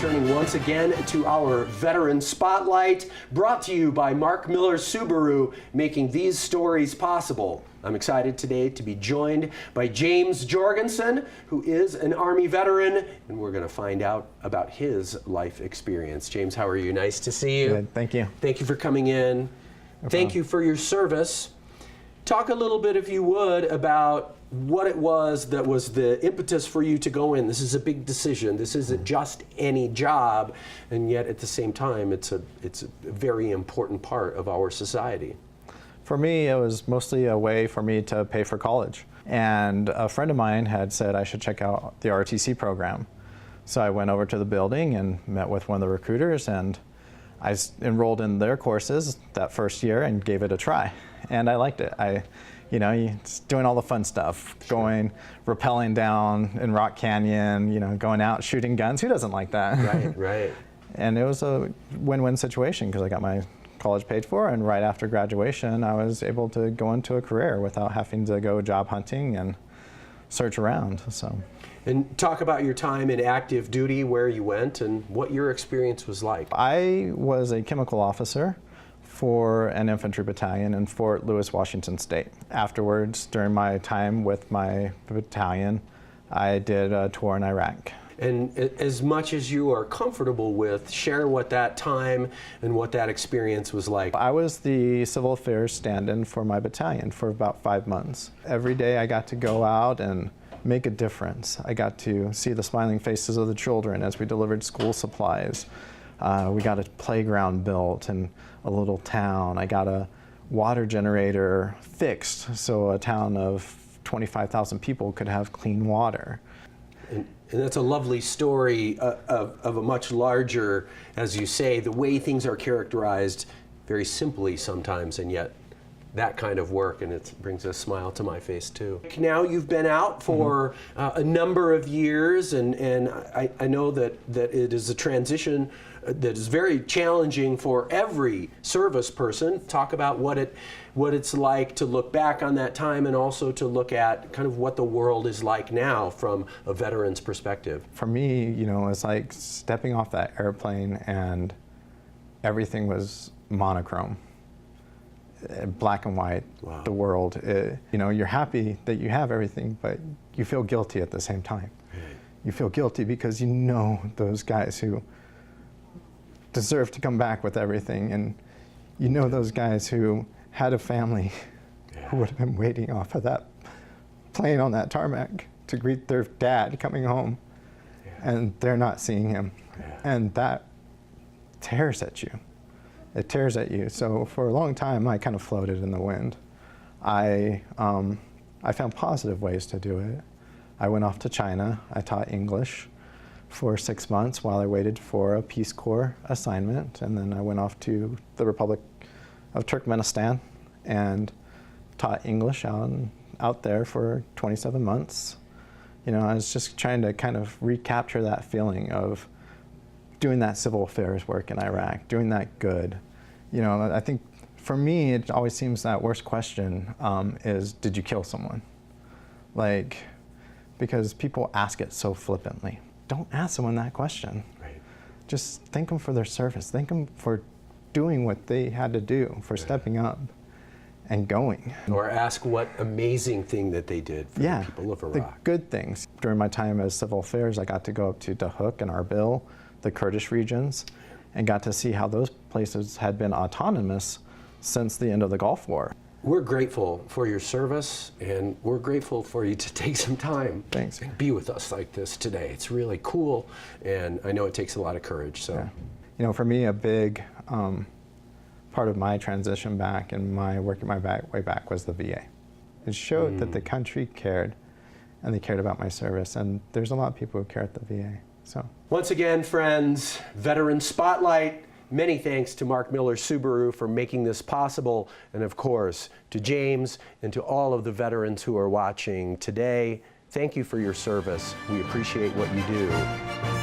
returning once again to our Veteran Spotlight, brought to you by Mark Miller Subaru, making these stories possible. I'm excited today to be joined by James Jorgensen, who is an Army veteran, and we're going to find out about his life experience. James, how are you? Nice to see you. Good, thank you. Thank you for coming in. Thank you for your service. Talk a little bit, if you would, about what it was that was the impetus for you to go in. This is a big decision. This isn't just any job, and yet at the same time, it's a very important part of our society. For me, it was mostly a way for me to pay for college. And a friend of mine had said I should check out the ROTC program. So I went over to the building and met with one of the recruiters, and I enrolled in their courses that first year and gave it a try. And I liked it. Doing all the fun stuff, going, rappelling down in Rock Canyon, going out shooting guns. Who doesn't like that? Right, right. And it was a win-win situation because I got my college paid for, and right after graduation, I was able to go into a career without having to go job hunting and search around. So. And talk about your time in active duty, where you went, and what your experience was like. I was a chemical officer for an infantry battalion in Fort Lewis, Washington State. Afterwards, during my time with my battalion, I did a tour in Iraq. And as much as you are comfortable with, share what that time and what that experience was like. I was the civil affairs stand-in for my battalion for about 5 months. Every day I got to go out and make a difference. I got to see the smiling faces of the children as we delivered school supplies. We got a playground built in a little town. I got a water generator fixed so a town of 25,000 people could have clean water. And that's a lovely story of a much larger, as you say, the way things are characterized very simply sometimes, and yet that kind of work, and it brings a smile to my face too. Now you've been out for a number of years, and I know that it is a transition that is very challenging for every service person. Talk about what it's like to look back on that time, and also to look at kind of what the world is like now from a veteran's perspective. For me, it's like stepping off that airplane and everything was monochrome. Black and white. Wow. The world. You're happy that you have everything, but you feel guilty at the same time. Right. You feel guilty because you know those guys who deserve to come back with everything, and you know those guys who had a family who would have been waiting off of that plane on that tarmac to greet their dad coming home, and they're not seeing him, and that tears at you. It tears at you. So for a long time, I kind of floated in the wind. I found positive ways to do it. I went off to China. I taught English for 6 months while I waited for a Peace Corps assignment, and then I went off to the Republic of Turkmenistan and taught English out there for 27 months. I was just trying to kind of recapture that feeling of doing that civil affairs work in Iraq, doing that good. I think for me, it always seems that worst question is, did you kill someone? Because people ask it so flippantly. Don't ask someone that question. Right. Just thank them for their service. Thank them for doing what they had to do, for stepping up and going. Or ask what amazing thing that they did for the people of Iraq. The good things. During my time as civil affairs, I got to go up to Dahuk and Arbil, the Kurdish regions, and got to see how those places had been autonomous since the end of the Gulf War. We're grateful for your service, and we're grateful for you to take some time and be with us like this today. It's really cool, and I know it takes a lot of courage. So, for me, a big part of my transition back and my working my way back was the VA. It showed that the country cared, and they cared about my service, and there's a lot of people who care at the VA. So, once again, friends, Veteran Spotlight. Many thanks to Mark Miller Subaru for making this possible, and of course to James and to all of the veterans who are watching today. Thank you for your service. We appreciate what you do.